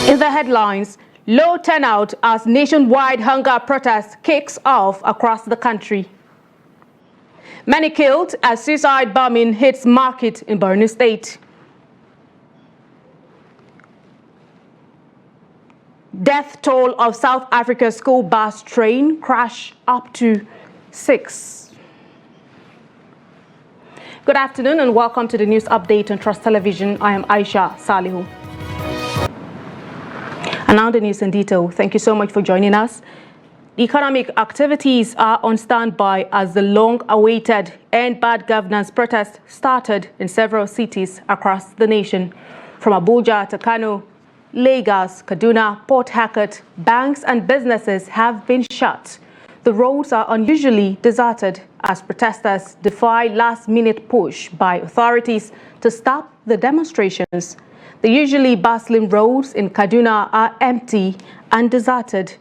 In the headlines, low turnout as nationwide hunger protest kicks off across the country. Many killed as suicide bombing hits market in Borno State. Death toll of South Africa school bus train crash up to 6. Good afternoon and welcome to the news update on Trust Television. I am Aisha Salihu. And now the news in detail. Thank you so much for joining us. The economic activities are on standby as the long-awaited End Bad Governance protest started in several cities across the nation. From Abuja to Kano, Lagos, Kaduna, Port Harcourt, banks and businesses have been shut. The roads are unusually deserted as protesters defy last-minute push by authorities to stop the demonstrations. The usually bustling roads in Kaduna are empty and deserted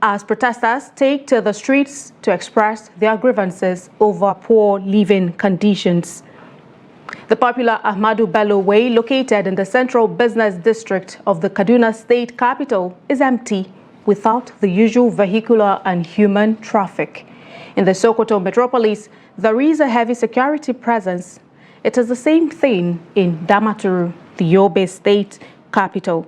as protesters take to the streets to express their grievances over poor living conditions. The popular Ahmadu Bello Way, located in the central business district of the Kaduna state capital, is empty without the usual vehicular and human traffic. In the Sokoto metropolis, there is a heavy security presence. It is the same thing in Damaturu, the Yobe state capital.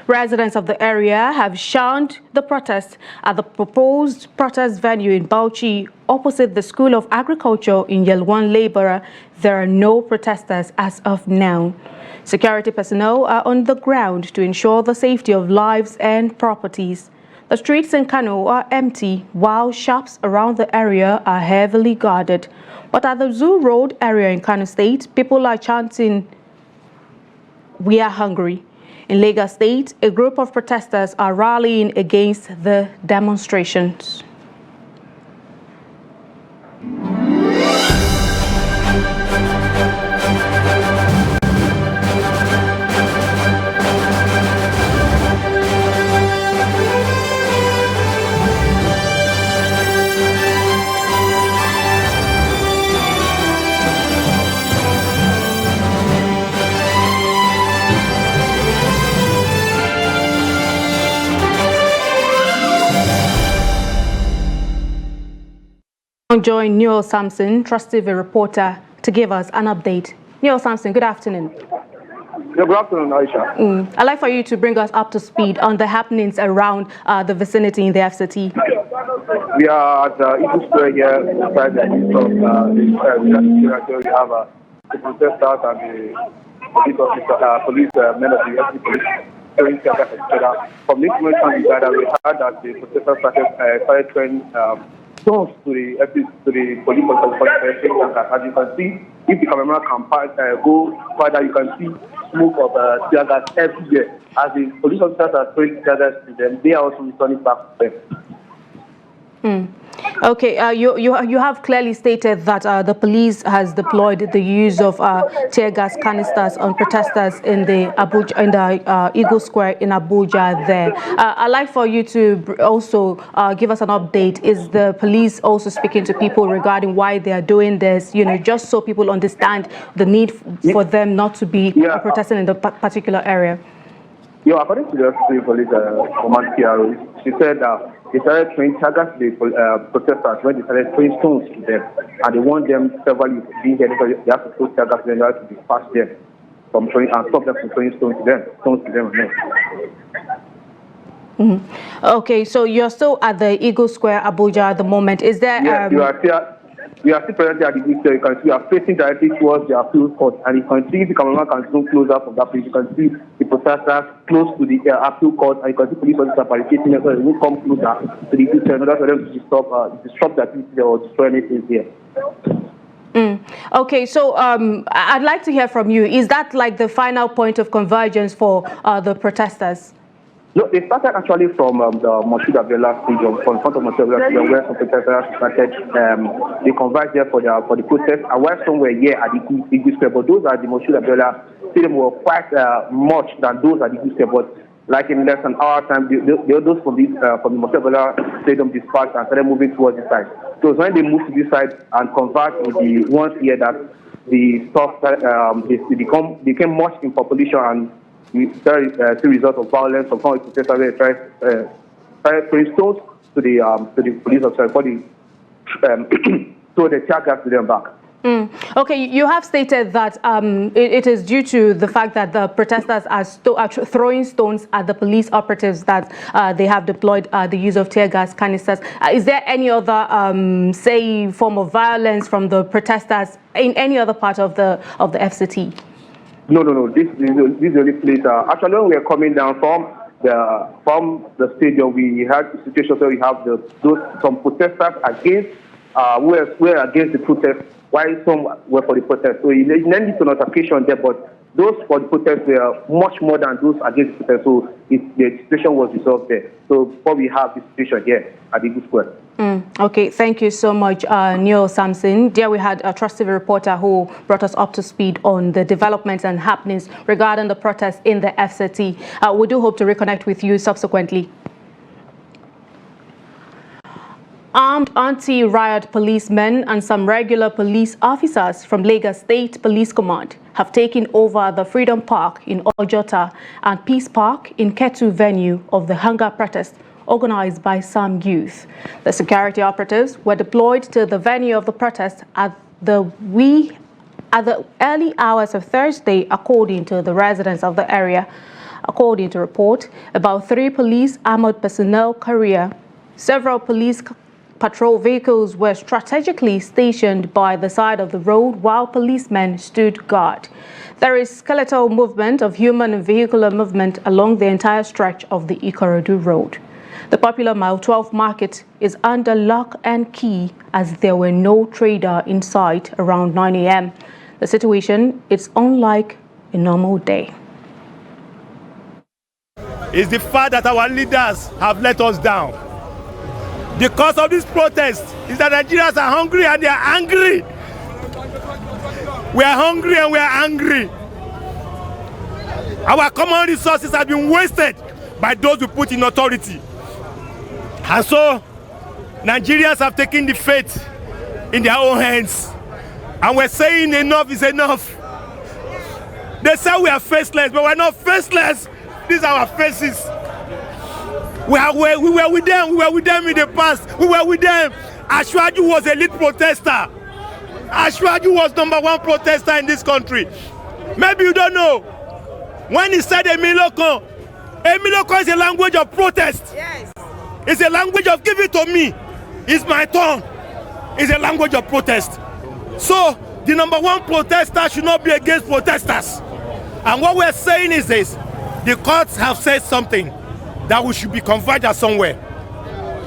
Residents of the area have shunned the protest at the proposed protest venue in Bauchi, opposite the School of Agriculture in Yelwan Laborer. There are no protesters as of now. Security personnel are on the ground to ensure the safety of lives and properties. The streets in Kano are empty, while shops around the area are heavily guarded. But at the Zoo Road area in Kano State, people are chanting, "We are hungry." In Lagos State, a group of protesters are rallying against the demonstrations. Join Newell Sampson, Trust TV reporter, to give us an update. Newell Sampson, good afternoon. Good afternoon, Aisha. I'd like for you to bring us up to speed on the happenings around the vicinity in the FCT. We are at Eagle Square here inside the east of we have the protesters and the police men of the FCT police showing together. From this information we heard that the protesters started throwing stones to the police station. As you can see, if the camera can go further, you can see smoke of tear gas everywhere. As the police officers are throwing tear gas to them, they are also returning back to them. Okay, you have clearly stated that the police has deployed the use of tear gas canisters on protesters in the Eagle Square in Abuja. There, I'd like for you to also give us an update. Is the police also speaking to people regarding why they are doing this? You know, just so people understand the need for them not to be protesting in the particular area. Yeah, according to the police command PRO, she said they started throwing gas to the protesters when they started throwing stones to them, and they want them severally being here because they have to throw gas to them to dispatch them from throwing and stop them from throwing stones to them. Okay, so you're still at the Eagle Square, Abuja at the moment. Is there? Yes, we are still present at the Eagle Square. You can see we are facing directly towards the appeal court, and you can see the cameraman can zoom closer from that place. You can see the protesters close to the appeal court, and you can see police officers barricading them so they won't come closer to the Eagle Square in order for them to disrupt the activity or destroy anything here. Okay, so I'd like to hear from you. Is that like the final point of convergence for the protesters? No, they started actually from the Moshood Abiola Stadium, from front of Moshood Abiola Stadium, where some protesters started. They converged there for the protest. I was somewhere here at the Eagle Square, but those are the Moshood Abiola Stadium were quite much than those at the Eagle Square. But like in less than an hour time, those from the Moshood Abiola Stadium dispatched and started moving towards this side. So when they moved to this side and converged with the ones here that the stuff that became much in population, and the result of violence of how protesters tried throwing stones to the police officers for the so the tear gas to them back. Okay, you have stated that it is due to the fact that the protesters are throwing stones at the police operatives that they have deployed the use of tear gas canisters. Is there any other, say, form of violence from the protesters in any other part of the FCT? No. This is the only place. Actually, when we are coming down from the stadium, we had a situation where we have some protesters against were against the protest, while some were for the protest. So it led to notification there, but those for the protest were much more than those against the protest. So the situation was resolved there. So what we have this situation here at the Eagle Square. Okay, thank you so much, Neil Samson. There we had a Trust TV reporter who brought us up to speed on the developments and happenings regarding the protests in the FCT. We do hope to reconnect with you subsequently. Armed anti-riot policemen and some regular police officers from Lagos State Police Command have taken over the Freedom Park in Ojota and Peace Park in Ketu venue of the hunger protest organized by some youth. The security operatives were deployed to the venue of the protest at the early hours of Thursday, according to the residents of the area. According to report, about 3 police armored personnel carrier, several police patrol vehicles were strategically stationed by the side of the road while policemen stood guard. There is skeletal movement of human and vehicular movement along the entire stretch of the Ikorodu Road. The popular Mile 12 market is under lock and key as there were no trader in sight around 9 a.m. The situation is unlike a normal day. It's the fact that our leaders have let us down. The cause of this protest is that Nigerians are hungry and they are angry. We are hungry and we are angry. Our common resources have been wasted by those who put in authority. And so, Nigerians have taken the fate in their own hands. And we're saying enough is enough. They say we are faceless, but we're not faceless. These are our faces. We were with them. We were with them in the past. We were with them. Ashwaju was a lead protester. Ashwaju was #1 protester in this country. Maybe you don't know. When he said Emiloko is a language of protest. Yes. It's a language of give it to me. It's my turn. It's a language of protest. So the #1 protester should not be against protesters. And what we're saying is this: the courts have said something that we should be converged somewhere.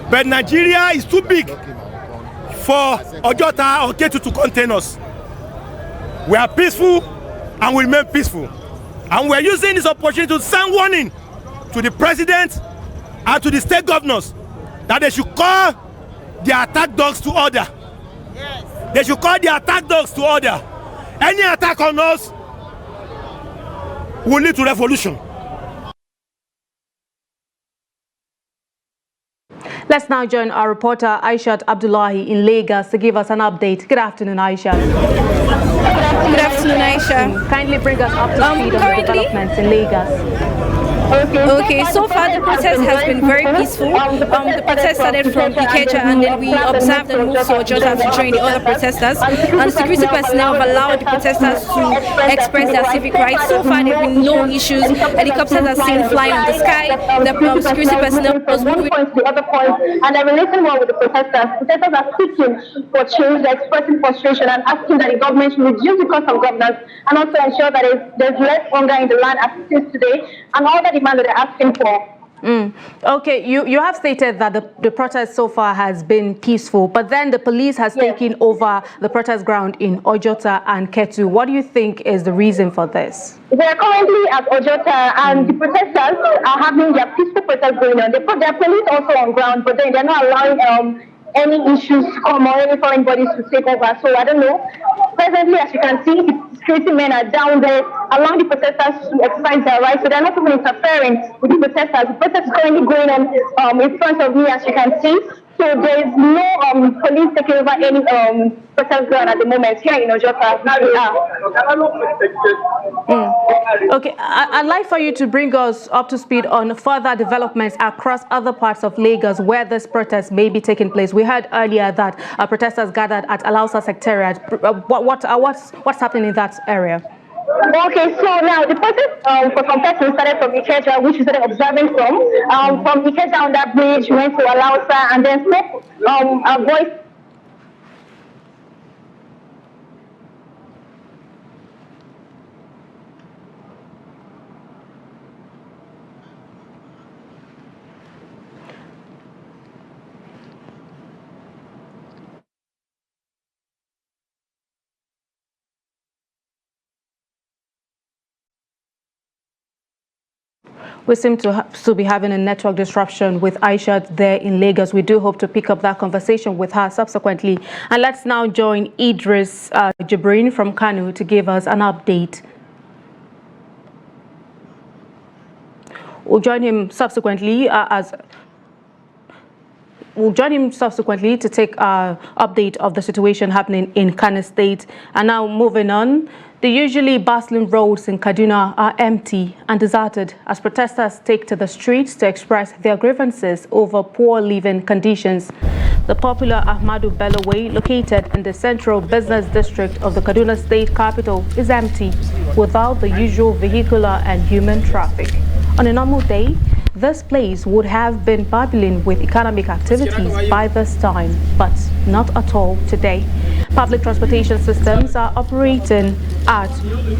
But Nigeria is too big for Ojota or Ketu to contain us. We are peaceful and we remain peaceful. And we're using this opportunity to send warning to the president and to the state governors that they should call their attack dogs to order. Yes. They should call their attack dogs to order. Any attack on us will lead to revolution. Let's now join our reporter Aishat Abdullahi in Lagos to give us an update. Good afternoon, Aishat. Good afternoon, Aisha. Kindly bring us up to speed on the developments in Lagos. Okay, so far the protest has been very peaceful. The protest started from Ikeja and then we observed and moved to Ojota to join the other protesters. And security personnel have allowed the protesters to express their civic rights. So far there have been no issues. Helicopters are seen flying in the sky. The security personnel was moving to the other point, and I related more with the protesters. Protesters are seeking for change, they're expressing frustration and asking that the government should reduce the cost of governance and also ensure that there's less hunger in the land as it is today, and all the demand that they're asking for. Okay, you have stated that the protest so far has been peaceful, but then the police has taken over the protest ground in Ojota and Ketu. What do you think is the reason for this? They are currently at Ojota and the protesters are having their peaceful protest going on. They put their police also on ground, but then they're not allowing any issues to come or any foreign bodies to take over. So I don't know. Presently, as you can see, security men are down there allowing the protesters to exercise their rights. So they're not even interfering with the protesters. The protest is currently going on in front of me, as you can see. So there is no police taking over any protest ground at the moment here in Ojota. Okay, I'd like for you to bring us up to speed on further developments across other parts of Lagos where this protest may be taking place. We heard earlier that protesters gathered at Alausa Secretariat. What's happening in that area? Okay, so now the protest for some persons started from Ikeja, which we started observing from Ikeja on that bridge, went to Alausa, and then spoke a voice. We seem to be having a network disruption with Aisha there in Lagos. We do hope to pick up that conversation with her subsequently. And let's now join Idris Jibrin from Kano to give us an update. We'll join him subsequently to take an update of the situation happening in Kano State. And now moving on, the usually bustling roads in Kaduna are empty and deserted as protesters take to the streets to express their grievances over poor living conditions. The popular Ahmadu Bello Way, located in the central business district of the Kaduna State capital, is empty without the usual vehicular and human traffic. On a normal day, this place would have been bubbling with economic activities by this time, but not at all today. Public transportation systems are operating at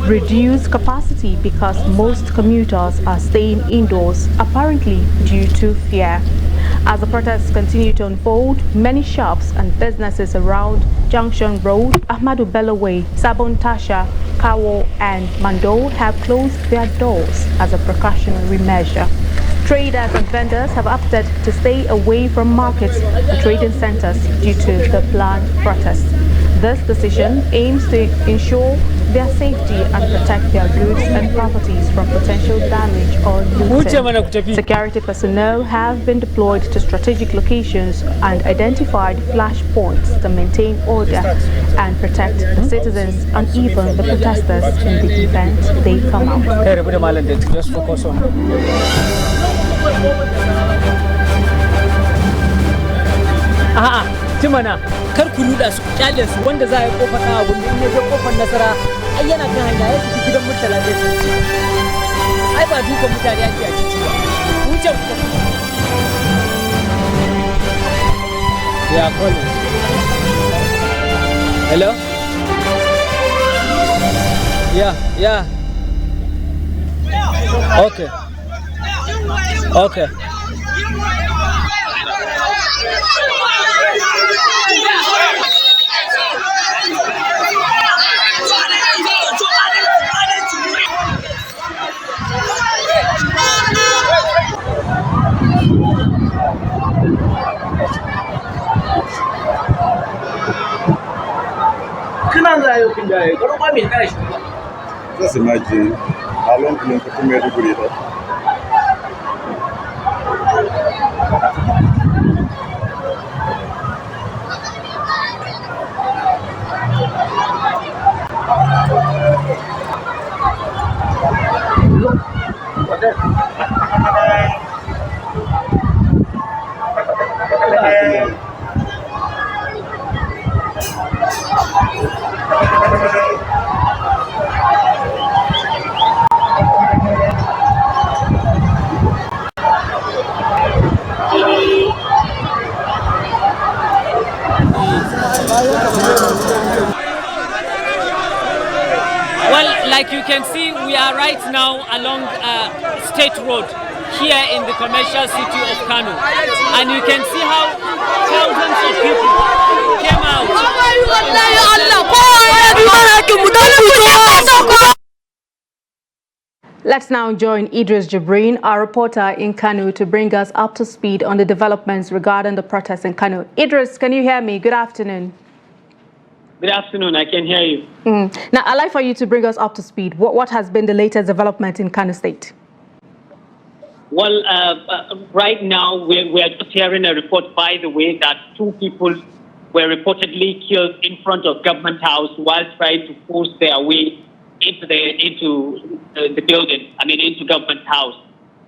reduced capacity because most commuters are staying indoors, apparently due to fear. As the protests continue to unfold, many shops and businesses around Junction Road, Ahmadu Bello Way, Sabon Tasha, Kawo and Mando have closed their doors as a precautionary measure. Traders and vendors have opted to stay away from markets and trading centers due to the planned protests. This decision aims to ensure their safety and protect their goods and properties from potential damage or looting. Security personnel have been deployed to strategic locations and identified flash points to maintain order and protect the citizens and even the protesters in the event they come out. Just focus on. Timana kar ku ruda su kyale su wanda za ya kofar na abun in ya je kofar nasara ai yana kan hanya ya tafi gidan mutala zai su ai ba duka mutane ake a cikin ba wuce ku ya kone hello yeah okay Just imagine how long you can come here to breathe. Well, like you can see, we are right now along State Road here in the commercial city of Kano, and you can see how thousands of people came out. Let's now join Idris Jibrin, our reporter in Kano, to bring us up to speed on the developments regarding the protests in Kano. Idris, can you hear me? Good afternoon. Good afternoon. I can hear you. Now, I'd like for you to bring us up to speed. What has been the latest development in Kano State? Well, right now we are just hearing a report, by the way, that 2 people were reportedly killed in front of Government House while trying to force their way into the building. I mean, into Government House.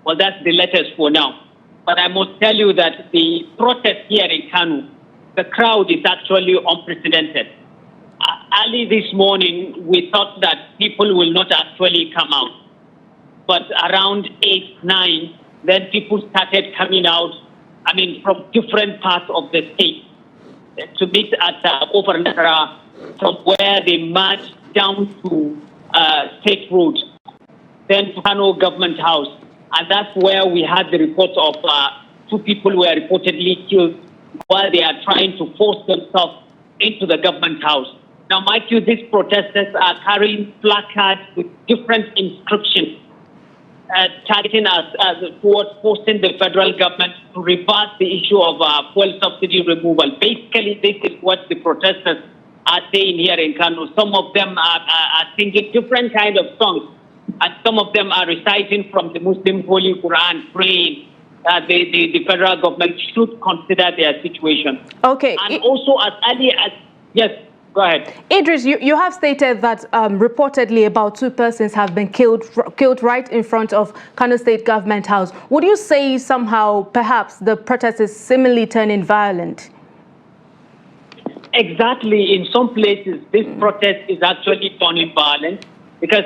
Well, that's the latest for now. But I must tell you that the protest here in Kano, the crowd is actually unprecedented. Early this morning, we thought that people will not actually come out. But around 8, 9, then people started coming out, I mean, from different parts of the state to meet at Overnara, from where they marched down to State Road, then to Kano Government House. And that's where we had the report of 2 people were reportedly killed while they are trying to force themselves into the Government House. Now, mind you, these protesters are carrying placards with different inscriptions, targeting us towards forcing the federal government to reverse the issue of fuel subsidy removal. Basically, this is what the protesters are saying here in Kano. Some of them are singing different kind of songs, and some of them are reciting from the Muslim Holy Quran, praying that the federal government should consider their situation. Okay. And also as early as, yes, go ahead. Idris, you have stated that reportedly about 2 persons have been killed right in front of Kano State Government House. Would you say somehow perhaps the protest is similarly turning violent? Exactly. In some places, this protest is actually turning violent because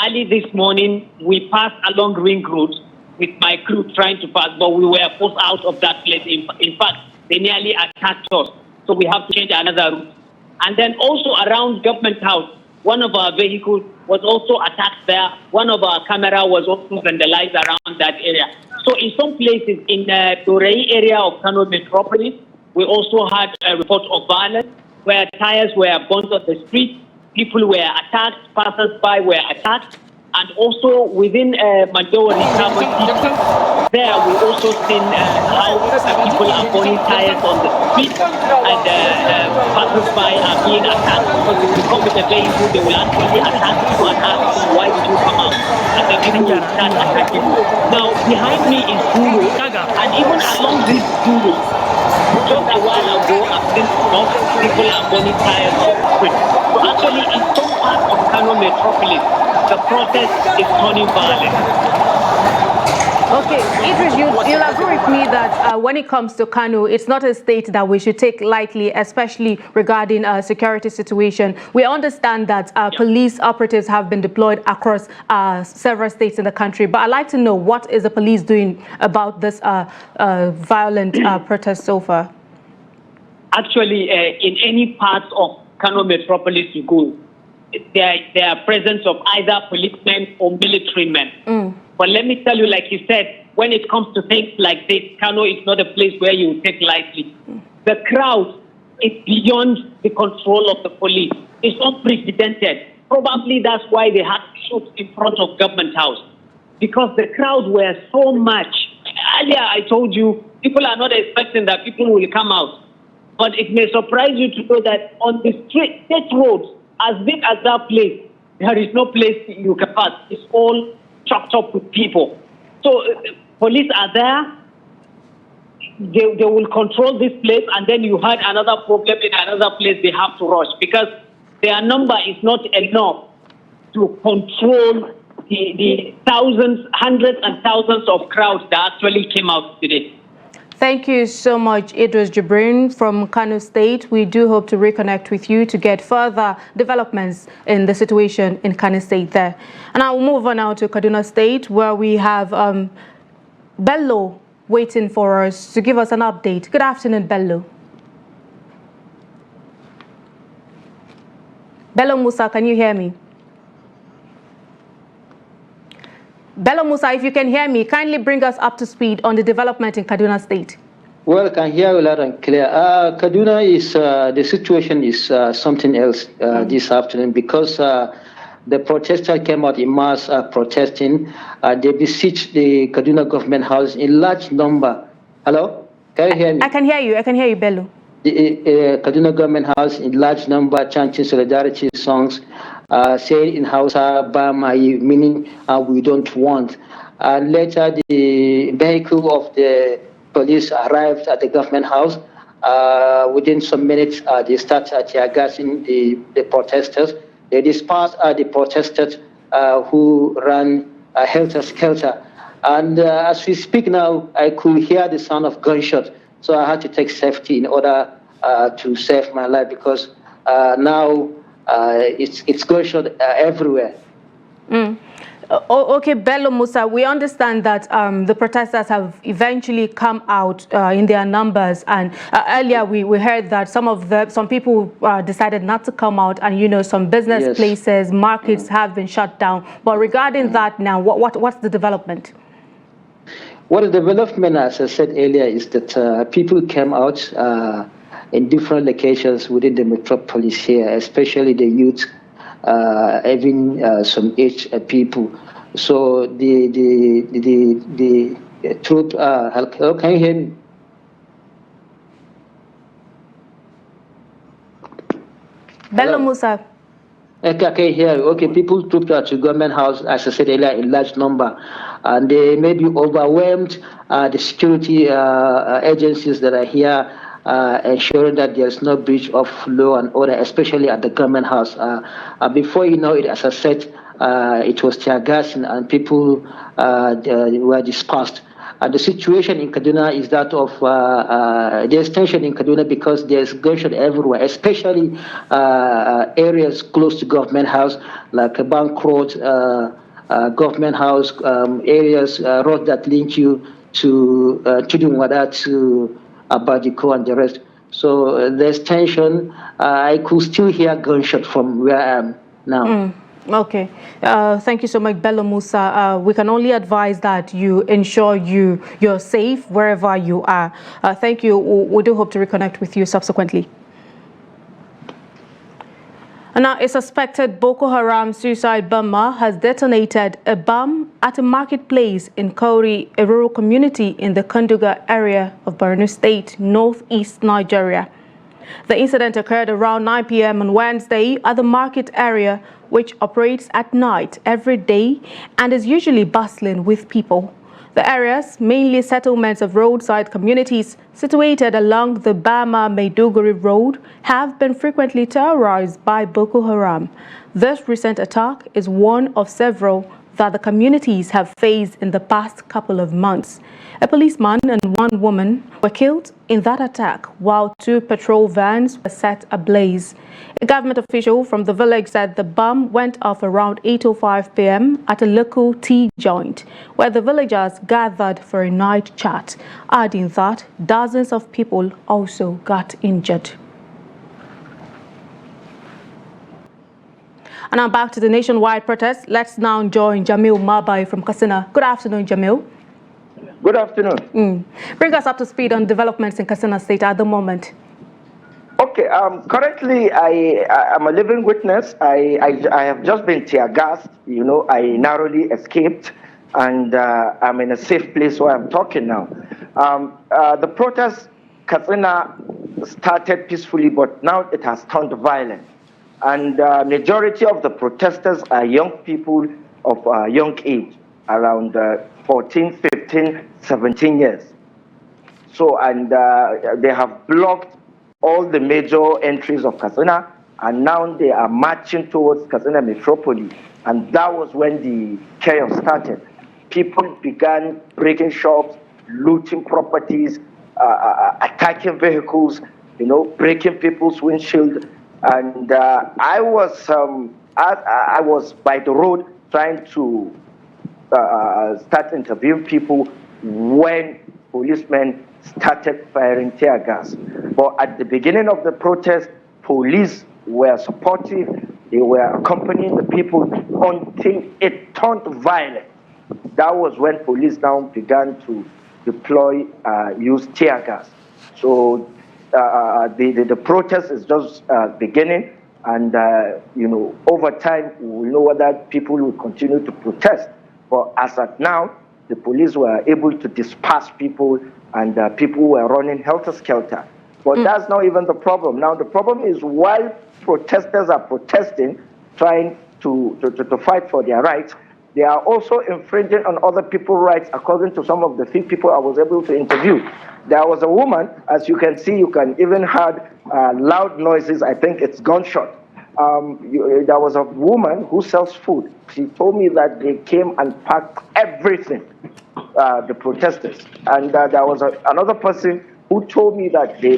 early this morning, we passed along Ring Road with my crew trying to pass, but we were forced out of that place. In fact, they nearly attacked us, so we have to change another route. And then also around Government House, one of our vehicles was also attacked there. One of our camera was also vandalized around that area. So in some places in the Dorei area of Kano Metropolis, we also had a report of violence where tires were burnt on the street, people were attacked, passers-by were attacked, and also within Mandawari, there we also seen how people are burning tires on the street and passers-by are being attacked because if you come with a vehicle, they will actually attack you and ask you, why did you come out? And then people will start attacking you. Now, behind me is Duro, and even along this Duro, just a while ago, I've seen people are burning tires on the street. So actually, in some parts of Kano Metropolis, the protest is turning violent. Okay, Idris, you'll agree with me that when it comes to Kano, it's not a state that we should take lightly, especially regarding security situation. We understand that police operatives have been deployed across several states in the country, but I'd like to know, what is the police doing about this violent protest so far? Actually, in any part of Kano Metropolis you go, there are presence of either policemen or military men. But let me tell you, like you said, when it comes to things like this, Kano is not a place where you take lightly. The crowd is beyond the control of the police. It's unprecedented. Probably that's why they had troops in front of Government House, because the crowd were so much. Earlier, I told you, people are not expecting that people will come out. But it may surprise you to know that on the state roads, as big as that place, there is no place you can pass. It's all chocked up with people. So police are there. They will control this place, and then you had another problem in another place. They have to rush because their number is not enough to control the thousands, hundreds and thousands of crowds that actually came out today. Thank you so much, Idris Jibrin from Kano State. We do hope to reconnect with you to get further developments in the situation in Kano State there. And I'll move on now to Kaduna State, where we have Bello waiting for us to give us an update. Good afternoon, Bello. Bello Musa, can you hear me? Bello Musa, if you can hear me, kindly bring us up to speed on the development in Kaduna State. Well, I can hear you loud and clear. Kaduna is, the situation is something else this afternoon, because the protesters came out in mass protesting. They besieged the Kaduna government house in large number. Hello? Can you hear me? I can hear you, Bello. the Kaduna Government House in large number chanting solidarity songs, saying in Hausa, Bamai, meaning we don't want. And later, the vehicle of the police arrived at the government house. Within some minutes, they started tear gassing the protesters. They dispersed the protesters who ran helter-skelter. And as we speak now, I could hear the sound of gunshots. So I had to take safety in order to save my life, because now it's gunshot everywhere. Okay, Bello Musa, we understand that the protesters have eventually come out in their numbers, and earlier we heard that some people decided not to come out, and some business places, markets have been shut down. But regarding that now, what's the development? Well, the development, as I said earlier, is that people came out in different locations within the metropolis here, especially the youth. Even some aged people. So the troop. Hello, can you hear me? Bello Musa. Okay, I can hear you. Okay, people trooped to government house, as I said earlier, in large number, and they may be overwhelmed. The security agencies that are here. Ensuring that there's no breach of law and order, especially at the government house. Before you know it, as I said, it was tear gassing and people were dispersed. The situation in Kaduna is that of there's tension in Kaduna because there's gunshot everywhere, especially areas close to government house, like Bank Road, government house, areas, road that link you to Chudunwada, to Abadiko and the rest. So there's tension. I could still hear gunshot from where I am now. Okay. Thank you so much, Bello Musa. We can only advise that you ensure you're safe wherever you are. Thank you. We do hope to reconnect with you subsequently. Now, a suspected Boko Haram suicide bomber has detonated a bomb at a marketplace in Kauri, a rural community in the Kanduga area of Borno State, northeast Nigeria. The incident occurred around 9 p.m. on Wednesday at the market area, which operates at night every day and is usually bustling with people. The areas, mainly settlements of roadside communities situated along the Bama-Maiduguri road, have been frequently terrorized by Boko Haram. This recent attack is one of several that the communities have faced in the past couple of months. A policeman and one woman were killed in that attack, while 2 patrol vans were set ablaze. A government official from the village said the bomb went off around 8:05 p.m. at a local tea joint, where the villagers gathered for a night chat, adding that dozens of people also got injured. And now back to the nationwide protest. Let's now join Jamil Mabai from Katsina. Good afternoon, Jamil. Good afternoon. Bring us up to speed on developments in Katsina State at the moment. Okay, currently I am a living witness. I have just been tear gassed. I narrowly escaped, and I'm in a safe place where I'm talking now. The protest, Katsina, started peacefully, but now it has turned violent. And majority of the protesters are young people of young age, around 14, 15, 17 years. So, and they have blocked all the major entries of Katsina, and now they are marching towards Katsina metropolis. And that was when the chaos started. People began breaking shops, looting properties, attacking vehicles, breaking people's windshield. And I was by the road trying to start interviewing people when policemen started firing tear gas. But at the beginning of the protest, police were supportive. They were accompanying the people until it turned violent. That was when police now began to deploy, use tear gas. So the protest is just beginning, and over time we will know whether people will continue to protest. But as at now, the police were able to disperse people, and people were running helter-skelter. But that's not even the problem. Now, the problem is while protesters are protesting, trying to fight for their rights, they are also infringing on other people's rights, according to some of the few people I was able to interview. There was a woman, as you can see, you can even heard loud noises. I think it's gunshot. There was a woman who sells food. She told me that they came and packed everything, the protesters. And there was another person who told me that they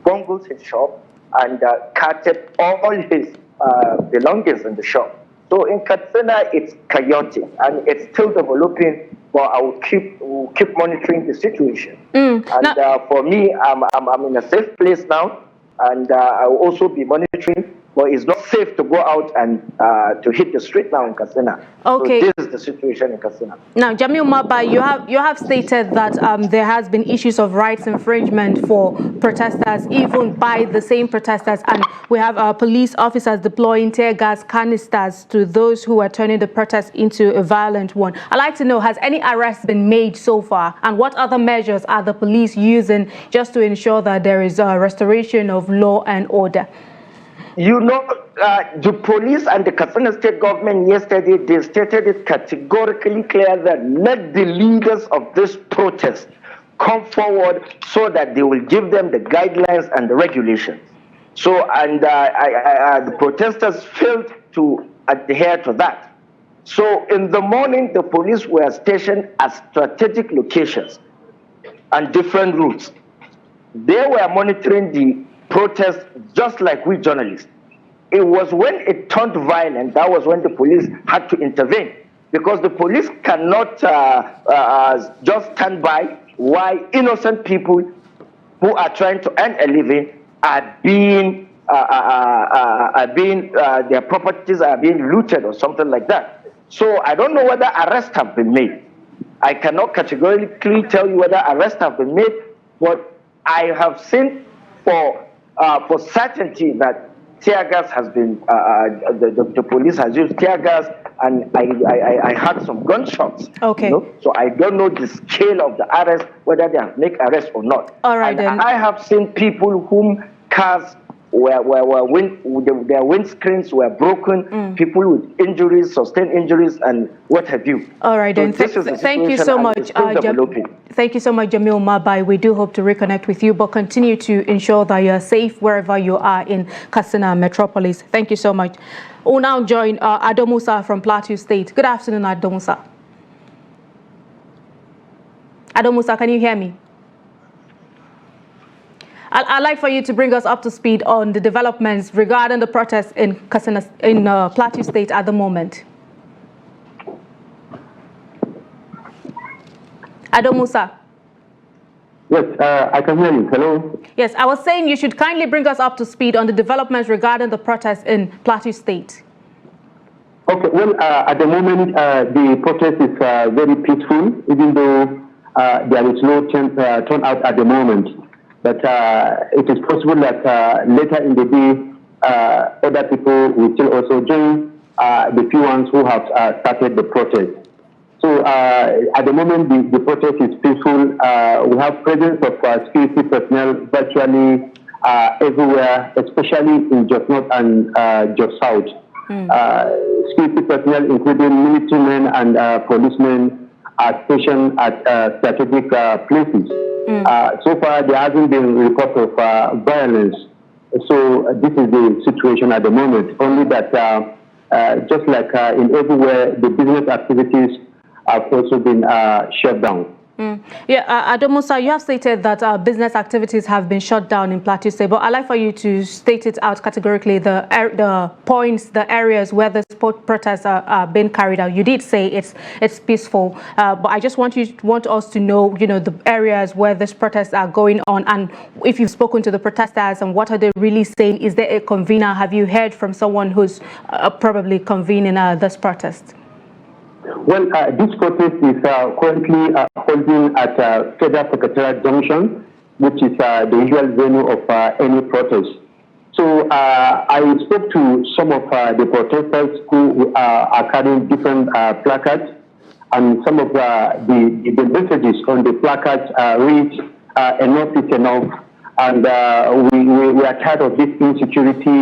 bungled his shop and carted all his belongings in the shop. So in Katsina, it's chaotic and it's still developing, but we'll keep monitoring the situation. And for me, I'm in a safe place now, and I will also be monitoring. But it's not safe to go out and to hit the street now in Katsina. Okay. So this is the situation in Katsina. Now, Jamil Maba, you have stated that there has been issues of rights infringement for protesters, even by the same protesters, and we have police officers deploying tear gas canisters to those who are turning the protest into a violent one. I'd like to know, has any arrests been made so far, and what other measures are the police using just to ensure that there is a restoration of law and order? You know, the police and the Katsina state government yesterday, they stated it categorically clear that let the leaders of this protest come forward so that they will give them the guidelines and the regulations. So, and the protesters failed to adhere to that. So in the morning, the police were stationed at strategic locations and different routes. They were monitoring the protest just like we journalists. It was when it turned violent, that was when the police had to intervene, because the police cannot just stand by while innocent people who are trying to earn a living are being their properties are being looted or something like that. So I don't know whether arrests have been made. I cannot categorically tell you whether arrests have been made, but I have seen for certainty that tear gas has been, the police has used tear gas, and I had some gunshots. Okay. You know? So I don't know the scale of the arrest, whether they have made arrests or not. All right, and then. I have seen people whom cars their windscreens were broken, people with injuries, sustained injuries, and what have you. All right, so then. Thank you so much, thank you so much, Jamil Mabai. We do hope to reconnect with you, but continue to ensure that you're safe wherever you are in Katsina Metropolis. Thank you so much. We'll now join Ado Musa from Plateau State. Good afternoon, Ado Musa. Ado Musa, can you hear me? I'd like for you to bring us up to speed on the developments regarding the protests in Katsina, in Plateau State at the moment. Ado Musa. Yes, I can hear you. Hello. Yes, I was saying you should kindly bring us up to speed on the developments regarding the protests in Plateau State. Okay, well, at the moment, the protest is very peaceful, even though there is no turnout at the moment. But it is possible that later in the day, other people will still also join the few ones who have started the protest. So at the moment, the protest is peaceful. We have presence of security personnel virtually everywhere, especially in Jos North and Jos South. Security personnel, including military men and policemen, are stationed at strategic places. So far, there hasn't been a report of violence. So this is the situation at the moment. Only that, just like in everywhere, the business activities have also been shut down. Yeah, Ado Musa, you have stated that business activities have been shut down in Plateau State, but I'd like for you to state it out categorically, the points, the areas where the protests are being carried out. You did say it's peaceful, but I just want us to know, the areas where these protests are going on, and if you've spoken to the protesters and what are they really saying. Is there a convener? Have you heard from someone who's probably convening this protest? Well, this protest is currently holding at Federal Secretariat Junction, which is the usual venue of any protest. So I spoke to some of the protesters who are carrying different placards, and some of the messages on the placards read, "Enough is enough, and we are tired of this insecurity.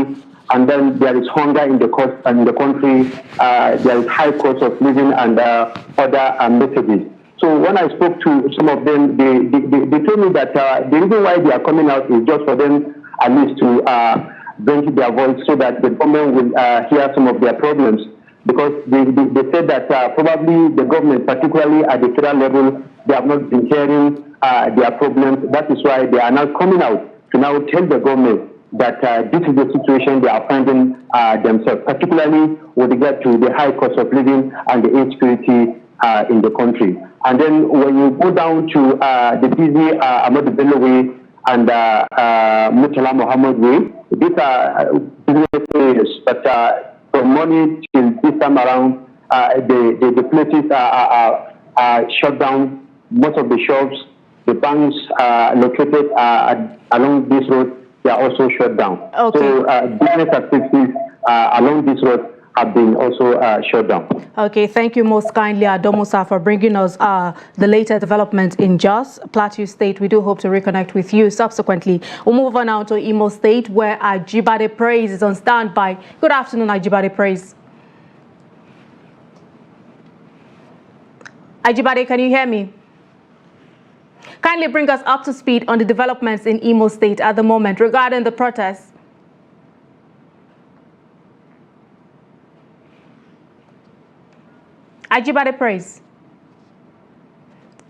And then there is hunger in the country. There is high cost of living and other messages. So when I spoke to some of them, they told me that the reason why they are coming out is just for them at least to bring their voice so that the government will hear some of their problems. Because they said that probably the government, particularly at the federal level, they have not been hearing their problems. That is why they are now coming out to now tell the government that this is the situation they are finding themselves, particularly with regard to the high cost of living and the insecurity in the country. And then when you go down to the busy Ahmadu Bello way and Murtala Muhammad way, these are business areas, but from morning till this time around, the places are shut down. Most of the shops, the banks located along this road, they are also shut down. Okay. So business activities along this road have been also shut down. Okay, thank you most kindly, Adomusa, for bringing us the latest developments in Jos, Plateau State. We do hope to reconnect with you subsequently. We'll move on now to Imo State, where Ajibade Praise is on standby. Good afternoon, Ajibade Praise. Ajibade, can you hear me? Kindly bring us up to speed on the developments in Imo State at the moment regarding the protests. Ajibade Praise.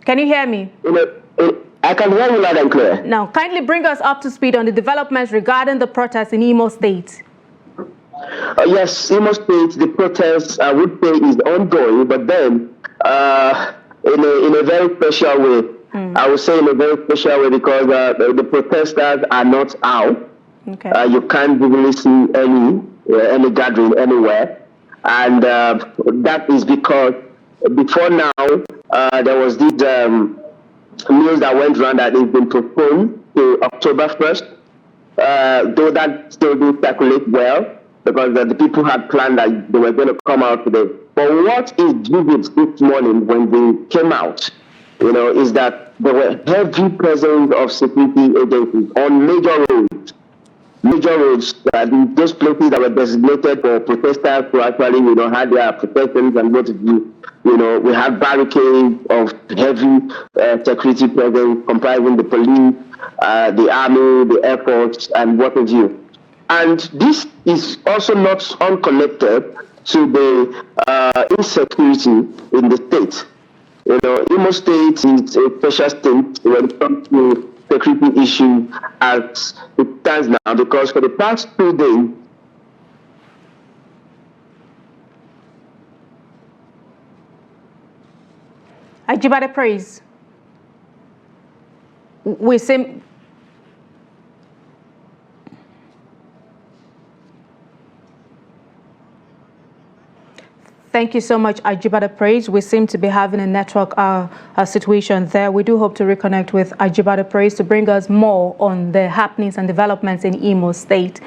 Can you hear me? I can hear you loud and clear. Now, kindly bring us up to speed on the developments regarding the protests in Imo State. Yes, Imo State, the protest, I would say, is ongoing, but then in a very special way. I would say in a very special way because the protesters are not out. Okay. You can't really see any gathering anywhere. And that is because before now, there was this news that went around that it's been postponed to October 1st, though that still didn't circulate well because the people had planned that they were going to come out today. But what is vivid this morning when they came out, is that there were heavy presence of security agencies on major roads. Those places that were designated for protesters to actually, have their protections and what to do. We have barricades of heavy security presence comprising the police, the army, the air force, and what have you. And this is also not unconnected to the insecurity in the state. Imo State is a special state when it comes to security issues as it stands now, because for the past 2 days, Ajibade Praise. We seem... Thank you so much, Ajibade Praise. We seem to be having a network situation there. We do hope to reconnect with Ajibade Praise to bring us more on the happenings and developments in Imo State.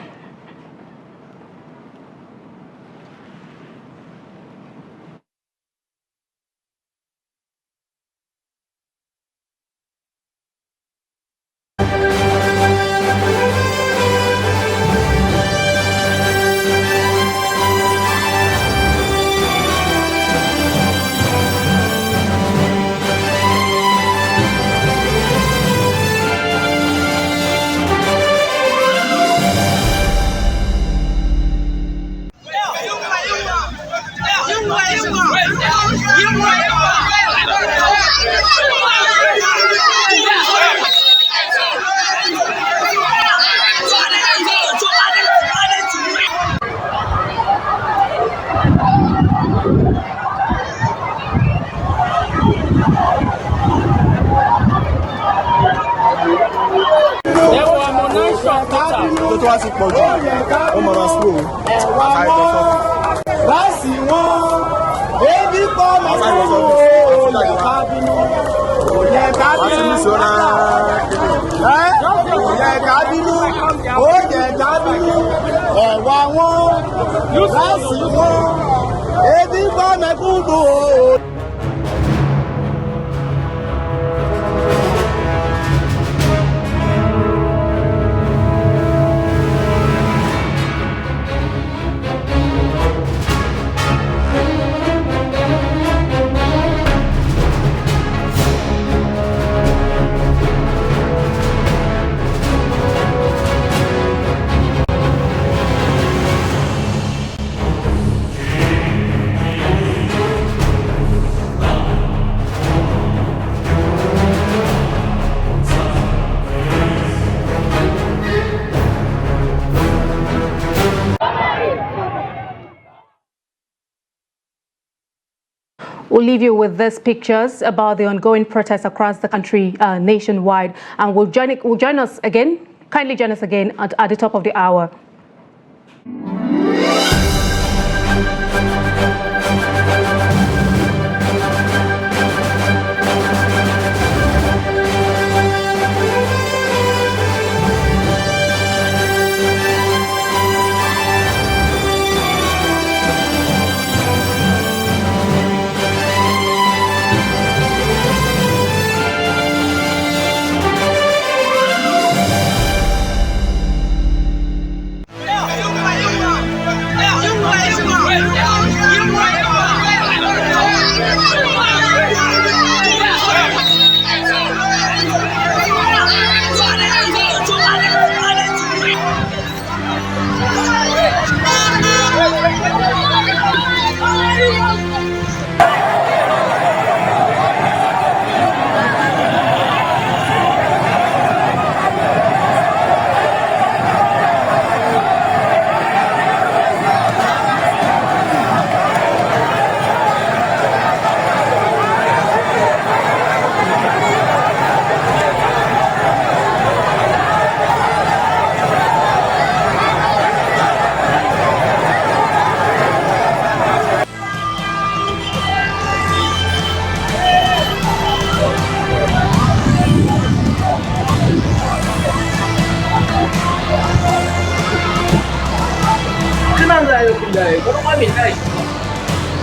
tó wá sí pọ̀ jù ó mọ̀ máa slow láìsí wọn ebi pọ̀ mẹ́sàn-án ó yẹ ká bínú ó yẹ ká bínú ó yẹ ká bínú ẹ̀wà wọn láìsí wọn ebi pọ̀ mẹ́kúndùn. We'll leave you with these pictures about the ongoing protests across the country nationwide. And will join us again, kindly join us again at the top of the hour.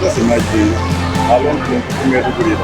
Just imagine how long you have to do it.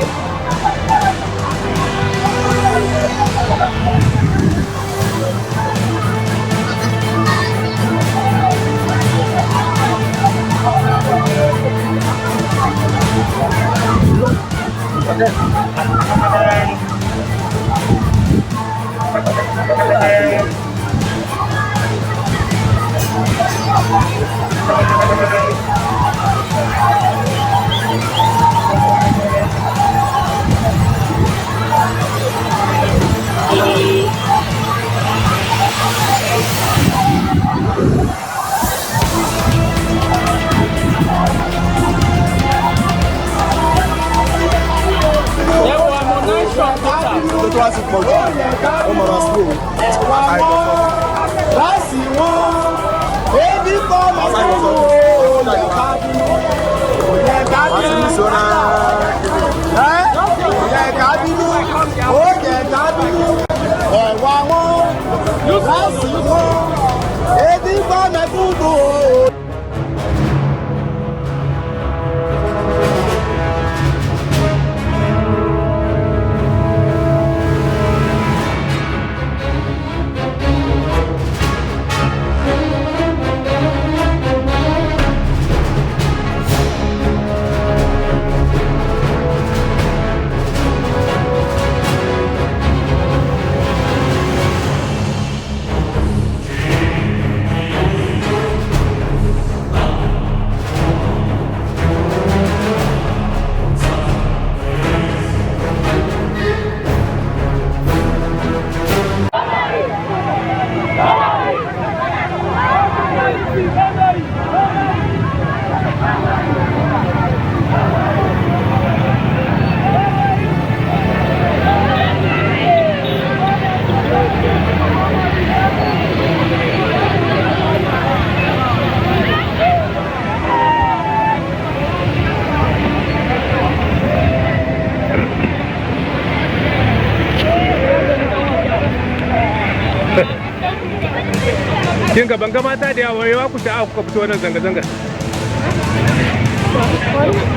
Kin ga banga mata da yawa yawa ku sha'awa ku fito wannan zanga-zanga.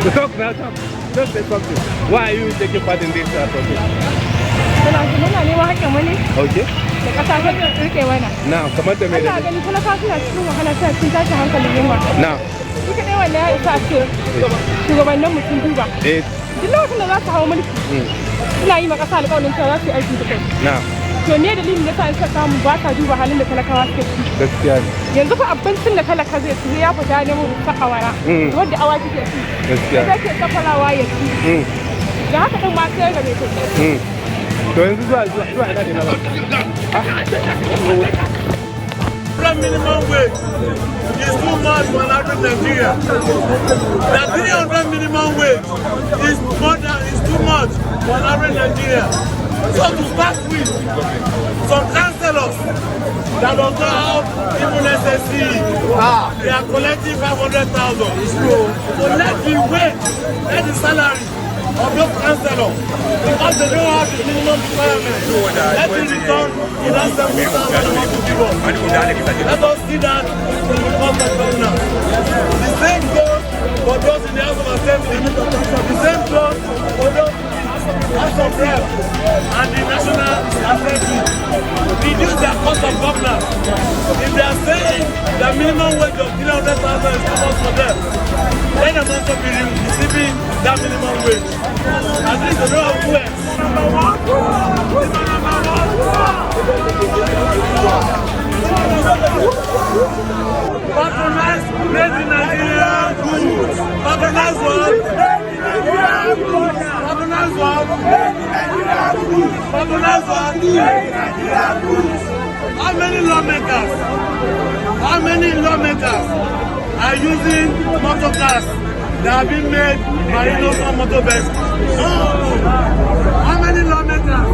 To talk now, just say something. Why are you taking part in this protest? Muna neman haƙƙin wani. Okay. Da ƙasa ta rike mana. Na, kamar da me da. Ana ganin talaka suna cikin wahala suna cikin tashin hankalin yunwa. Na. Duka ne wanda ya isa a ce shugabannin mu sun duba. Duk lokacin da za su hawo mulki. Suna yi ma ƙasa alƙawarin cewa za su yi aiki da kai. Na. To me dalilin da sa samu ba ta duba halin da talakawa suke ciki. Gaskiya ne. Yanzu fa abincin da talaka zai ci ya fita ne mu fa awara. Wanda awaki ke ci. Gaskiya. Sai ke safarawa ya ci. Da haka din ma sai ga mai tafiya. To yanzu zuwa ina ne na ba. minimum wage is too much for an average Nigeria. The 300 minimum wage is too much for an average Nigeria. So to start with, some councillors that does not have even SSC, they are collecting 500,000. So let the salary of those councillors, because they don't have the minimum requirement, let it return in that 70,000 amount to give us. Let us see that in the cost of governance. The same goes for those in the House of Assembly. The same goes for those House of Rep and the National Assembly. Reduce their cost of governance. If they are saying the minimum wage of 300,000 is too much for them, then they must be receiving that minimum wage. At least they don't have to work. Patronize made in Nigeria goods. Patronize what? Patronize what? Patronize what? How many lawmakers are using motor cars that have been made by innocent motor vehicles? How many lawmakers?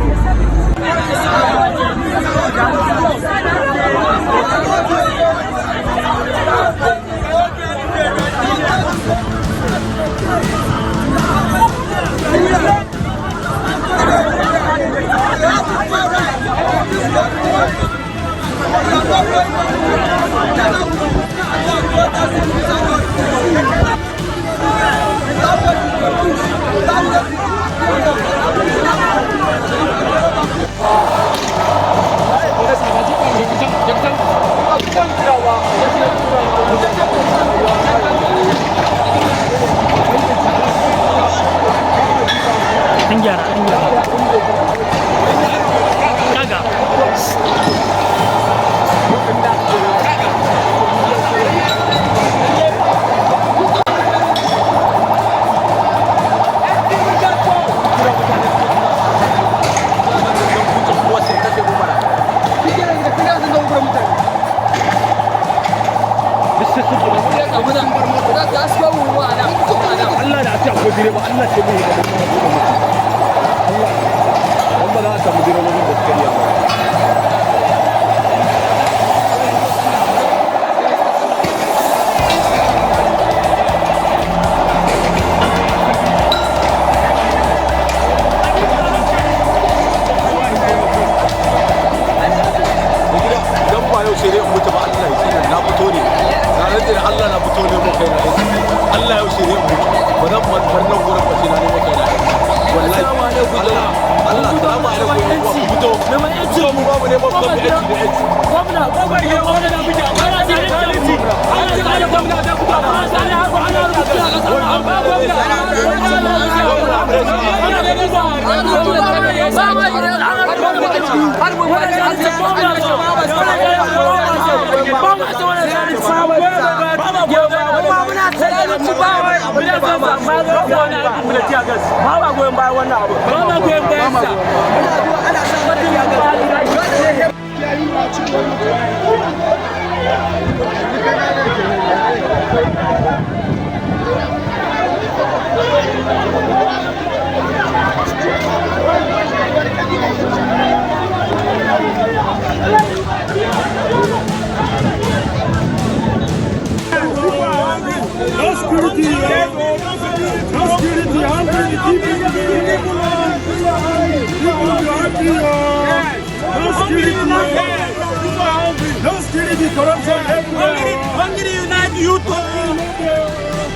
Hungry unite youth.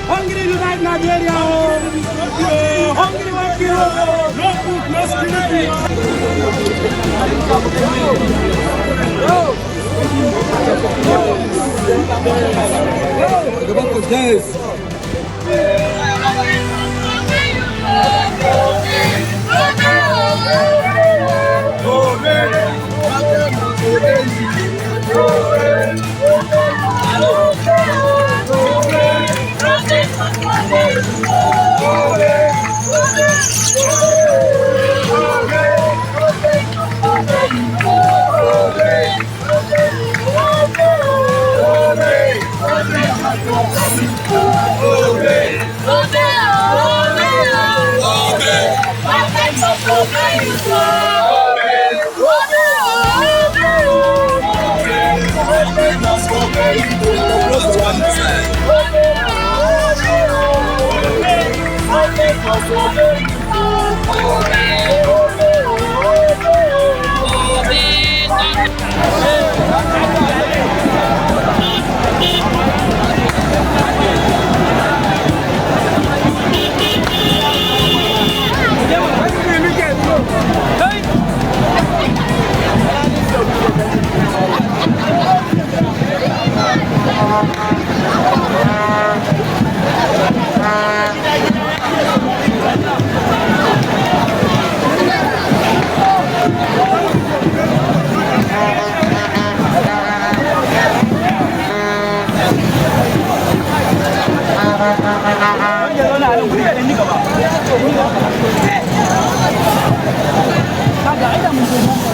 Hungry unite Nigeria. Hungry one kilo. No food, no security. Oh, Hãy subscribe cho kênh Ghiền Mì Gõ để không bỏ lỡ những video hấp dẫn.